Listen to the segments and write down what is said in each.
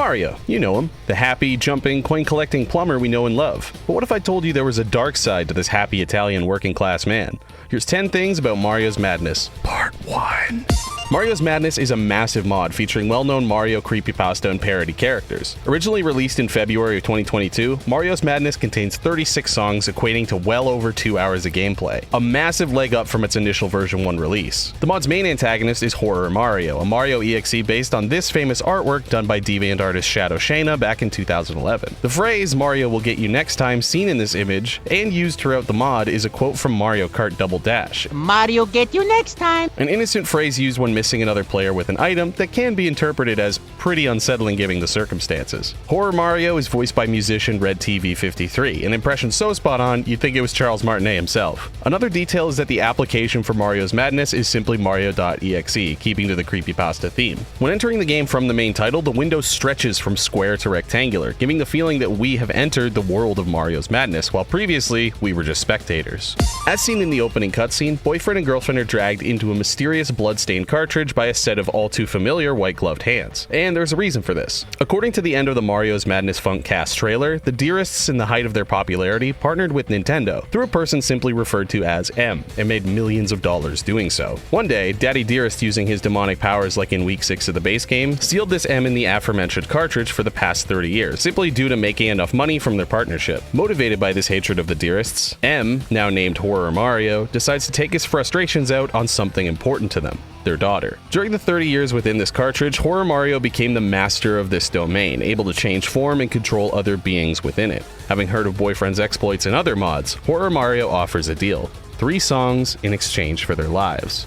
Mario, you know him, the happy, jumping, coin-collecting plumber we know and love. But what if I told you there was a dark side to this happy Italian working-class man? Here's 10 things about Mario's Madness. Part 1. Mario's Madness is a massive mod featuring well-known Mario creepypasta and parody characters. Originally released in February of 2022, Mario's Madness contains 36 songs equating to well over 2 hours of gameplay, a massive leg up from its initial version 1 release. The mod's main antagonist is Horror Mario, a Mario EXE based on this famous artwork done by deviant artist Shadowshana back in 2011. The phrase "Mario will get you next time" seen in this image and used throughout the mod is a quote from Mario Kart Double Dash. Mario get you next time. An innocent phrase used when missing another player with an item that can be interpreted as pretty unsettling given the circumstances. Horror Mario is voiced by musician Red TV 53, an impression so spot on you'd think it was Charles Martinet himself. Another detail is that the application for Mario's Madness is simply Mario.exe, keeping to the creepypasta theme. When entering the game from the main title, the window stretches from square to rectangular, giving the feeling that we have entered the world of Mario's Madness, while previously we were just spectators. As seen in the opening cutscene, boyfriend and girlfriend are dragged into a mysterious blood-stained cartridge by a set of all too familiar white-gloved hands. And there's a reason for this. According to the end of the Mario's Madness Funkcast trailer, the Dearests in the height of their popularity partnered with Nintendo through a person simply referred to as M, and made millions of dollars doing so. One day, Daddy Dearest, using his demonic powers like in week 6 of the base game, sealed this M in the aforementioned cartridge for the past 30 years, simply due to making enough money from their partnership. Motivated by this hatred of the Dearests, M, now named Horror Mario, decides to take his frustrations out on something important to them: their daughter. During the 30 years within this cartridge, Horror Mario became the master of this domain, able to change form and control other beings within it. Having heard of Boyfriend's exploits in other mods, Horror Mario offers a deal: 3 songs in exchange for their lives.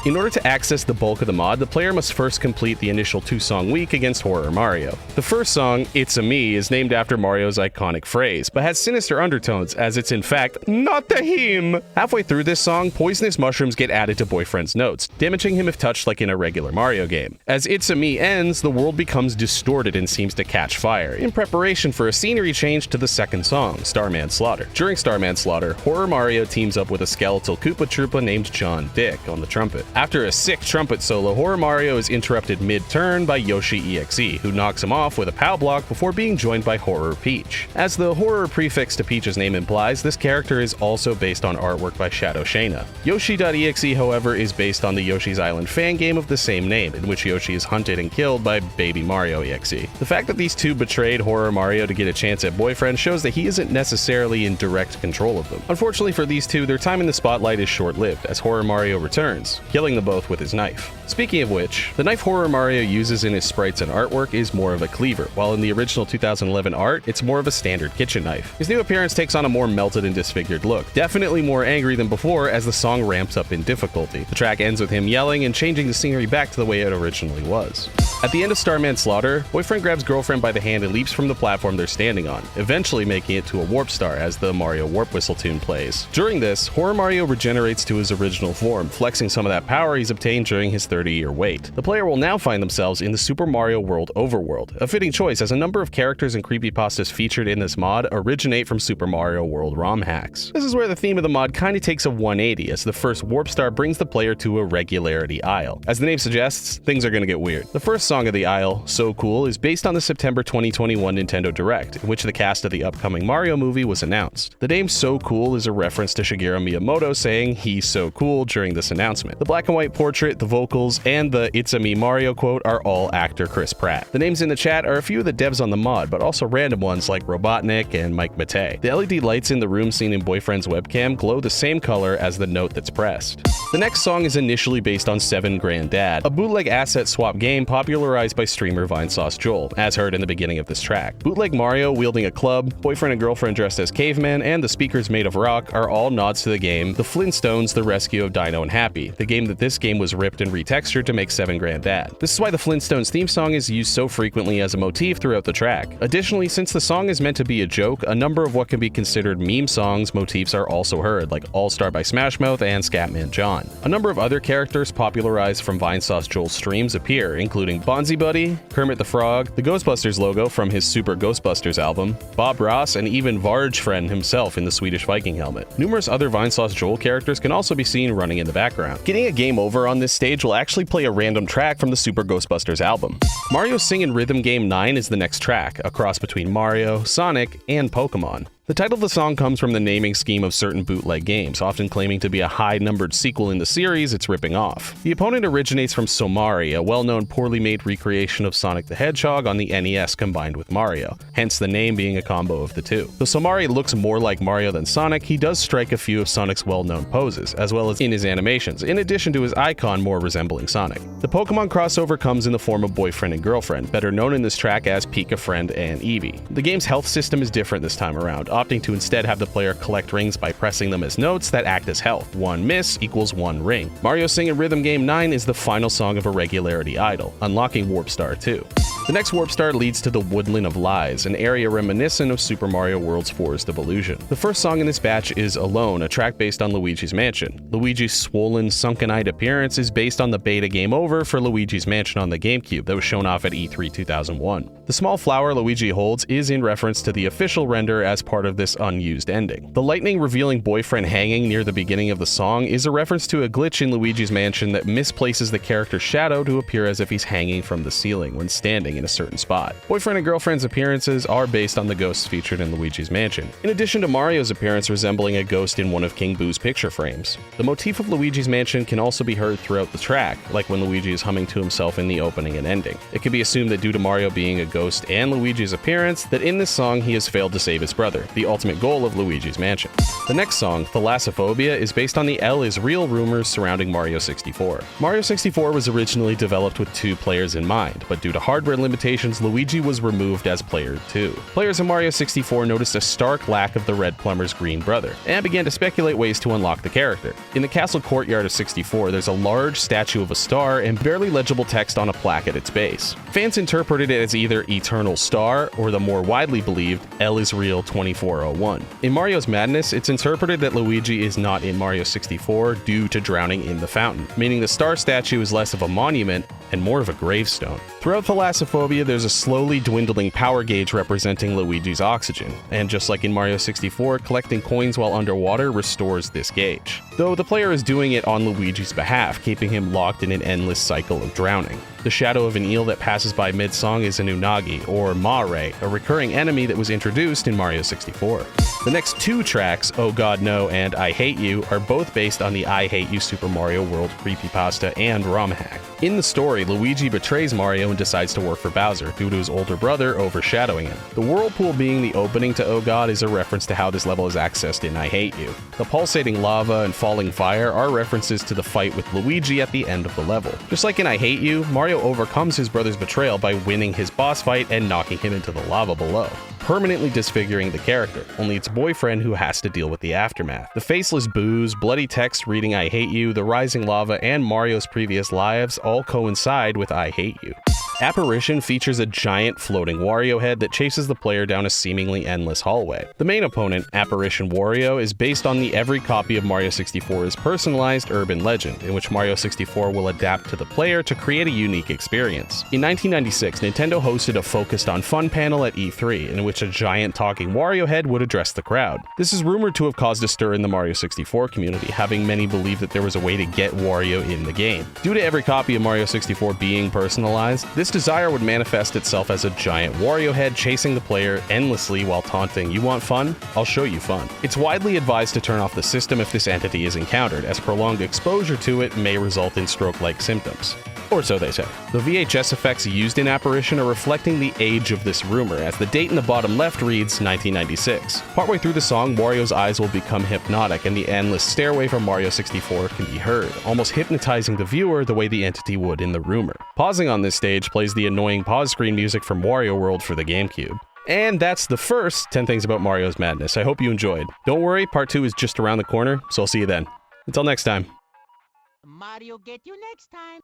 In order to access the bulk of the mod, the player must first complete the initial 2-song week against Horror Mario. The first song, "It's a Me," is named after Mario's iconic phrase, but has sinister undertones as it's in fact not the him. Halfway through this song, poisonous mushrooms get added to Boyfriend's notes, damaging him if touched like in a regular Mario game. As "It's a Me" ends, the world becomes distorted and seems to catch fire, in preparation for a scenery change to the second song, Starman Slaughter. During Starman Slaughter, Horror Mario teams up with a skeletal Koopa Troopa named John Dick on the trumpet. After a sick trumpet solo, Horror Mario is interrupted mid-turn by Yoshi EXE, who knocks him off with a POW block before being joined by Horror Peach. As the horror prefix to Peach's name implies, this character is also based on artwork by Shadowshana. Yoshi.exe, however, is based on the Yoshi's Island fan game of the same name, in which Yoshi is hunted and killed by Baby Mario EXE. The fact that these two betrayed Horror Mario to get a chance at Boyfriend shows that he isn't necessarily in direct control of them. Unfortunately for these two, their time in the spotlight is short-lived, as Horror Mario returns, killing them both with his knife. Speaking of which, the knife Horror Mario uses in his sprites and artwork is more of a cleaver, while in the original 2011 art, it's more of a standard kitchen knife. His new appearance takes on a more melted and disfigured look, definitely more angry than before as the song ramps up in difficulty. The track ends with him yelling and changing the scenery back to the way it originally was. At the end of Starman Slaughter, Boyfriend grabs Girlfriend by the hand and leaps from the platform they're standing on, eventually making it to a warp star as the Mario Warp Whistle tune plays. During this, Horror Mario regenerates to his original form, flexing some of that power he's obtained during his 30-year wait. The player will now find themselves in the Super Mario World overworld, a fitting choice as a number of characters and creepypastas featured in this mod originate from Super Mario World ROM hacks. This is where the theme of the mod kinda takes a 180, as the first warp star brings the player to a Regularity Isle. As the name suggests, things are gonna get weird. The first song of the Isle, "So Cool," is based on the September 2021 Nintendo Direct, in which the cast of the upcoming Mario movie was announced. The name "So Cool" is a reference to Shigeru Miyamoto saying he's so cool during this announcement. The black and white portrait, the vocals, and the "It's a Me Mario" quote are all actor Chris Pratt. The names in the chat are a few of the devs on the mod, but also random ones like Robotnik and Mike Matei. The LED lights in the room seen in Boyfriend's webcam glow the same color as the note that's pressed. The next song is initially based on 7 Grand Dad, a bootleg asset swap game popularized by streamer Vinesauce Joel, as heard in the beginning of this track. Bootleg Mario wielding a club, Boyfriend and Girlfriend dressed as cavemen, and the speakers made of rock are all nods to the game The Flintstones: The Rescue of Dino and Happy, the game that this game was ripped and retextured to make 7 Grand Dad. This is why the Flintstones theme song is used so frequently as a motif throughout the track. Additionally, since the song is meant to be a joke, a number of what can be considered meme songs motifs are also heard, like All Star by Smash Mouth and Scatman John. A number of other characters popularized from Vinesauce Joel's streams appear, including Bonzi Buddy, Kermit the Frog, the Ghostbusters logo from his Super Ghostbusters album, Bob Ross, and even Vargfriend himself in the Swedish Viking helmet. Numerous other Vinesauce Joel characters can also be seen running in the background. Getting a Game Over on this stage will actually play a random track from the Super Ghostbusters album. Mario's Singin' Rhythm Game 9 is the next track, a cross between Mario, Sonic, and Pokemon. The title of the song comes from the naming scheme of certain bootleg games, often claiming to be a high-numbered sequel in the series it's ripping off. The opponent originates from Somari, a well-known poorly made recreation of Sonic the Hedgehog on the NES combined with Mario, hence the name being a combo of the two. Though Somari looks more like Mario than Sonic, he does strike a few of Sonic's well-known poses, as well as in his animations, in addition to his icon more resembling Sonic. The Pokemon crossover comes in the form of Boyfriend and Girlfriend, better known in this track as Pika Friend and Eevee. The game's health system is different this time around, opting to instead have the player collect rings by pressing them as notes that act as health. One miss equals one ring. Mario's Singin' Rhythm Game 9 is the final song of a Regularity idol, unlocking Warp Star 2. The next Warp Star leads to the Woodland of Lies, an area reminiscent of Super Mario World's Forest of Illusion. The first song in this batch is Alone, a track based on Luigi's Mansion. Luigi's swollen, sunken-eyed appearance is based on the beta Game Over for Luigi's Mansion on the GameCube that was shown off at E3 2001. The small flower Luigi holds is in reference to the official render as part of this unused ending. The lightning revealing boyfriend hanging near the beginning of the song is a reference to a glitch in Luigi's Mansion that misplaces the character's shadow to appear as if he's hanging from the ceiling when standing in a certain spot. Boyfriend and Girlfriend's appearances are based on the ghosts featured in Luigi's Mansion, in addition to Mario's appearance resembling a ghost in one of King Boo's picture frames. The motif of Luigi's Mansion can also be heard throughout the track, like when Luigi is humming to himself in the opening and ending. It can be assumed that due to Mario being a ghost and Luigi's appearance, that in this song he has failed to save his brother, the ultimate goal of Luigi's Mansion. The next song, Thalassophobia, is based on the L is real rumors surrounding Mario 64. Mario 64 was originally developed with 2 players in mind, but due to hardware limitations, Luigi was removed as player 2. Players in Mario 64 noticed a stark lack of the Red Plumber's green brother, and began to speculate ways to unlock the character. In the castle courtyard of 64, there's a large statue of a star and barely legible text on a plaque at its base. Fans interpreted it as either Eternal Star, or the more widely believed, L is real 2401. In Mario's Madness, it's interpreted that Luigi is not in Mario 64 due to drowning in the fountain, meaning the star statue is less of a monument and more of a gravestone. Throughout Thalassophobia, there's a slowly dwindling power gauge representing Luigi's oxygen, and just like in Mario 64, collecting coins while underwater restores this gauge, though the player is doing it on Luigi's behalf, keeping him locked in an endless cycle of drowning. The shadow of an eel that passes by mid-song is an Unagi, or Ma-Ray, a recurring enemy that was introduced in Mario 64. The next 2 tracks, Oh God No and I Hate You, are both based on the I Hate You Super Mario World creepypasta and ROM hack. In the story, Luigi betrays Mario and decides to work for Bowser, due to his older brother overshadowing him. The whirlpool being the opening to Oh God is a reference to how this level is accessed in I Hate You. The pulsating lava and falling fire are references to the fight with Luigi at the end of the level. Just like in I Hate You, Mario overcomes his brother's betrayal by winning his boss fight and knocking him into the lava below, permanently disfiguring the character. Only it's Boyfriend who has to deal with the aftermath. The faceless boos, bloody text reading I Hate You, the rising lava, and Mario's previous lives all coincide with I Hate You. Apparition features a giant floating Wario head that chases the player down a seemingly endless hallway. The main opponent, Apparition Wario, is based on the every copy of Mario 64's personalized urban legend, in which Mario 64 will adapt to the player to create a unique experience. In 1996, Nintendo hosted a Focused on Fun panel at E3, in which a giant talking Wario head would address the crowd. This is rumored to have caused a stir in the Mario 64 community, having many believe that there was a way to get Wario in the game. Due to every copy of Mario 64 being personalized, this desire would manifest itself as a giant Wario head chasing the player endlessly while taunting, "You want fun? I'll show you fun." It's widely advised to turn off the system if this entity is encountered, as prolonged exposure to it may result in stroke-like symptoms. Or so they say. The VHS effects used in Apparition are reflecting the age of this rumor, as the date in the bottom left reads 1996. Partway through the song, Wario's eyes will become hypnotic and the endless stairway from Mario 64 can be heard, almost hypnotizing the viewer the way the entity would in the rumor. Pausing on this stage plays the annoying pause screen music from Wario World for the GameCube. And that's the first 10 things about Mario's Madness. I hope you enjoyed. Don't worry, part 2 is just around the corner, so I'll see you then. Until next time. Mario get you next time.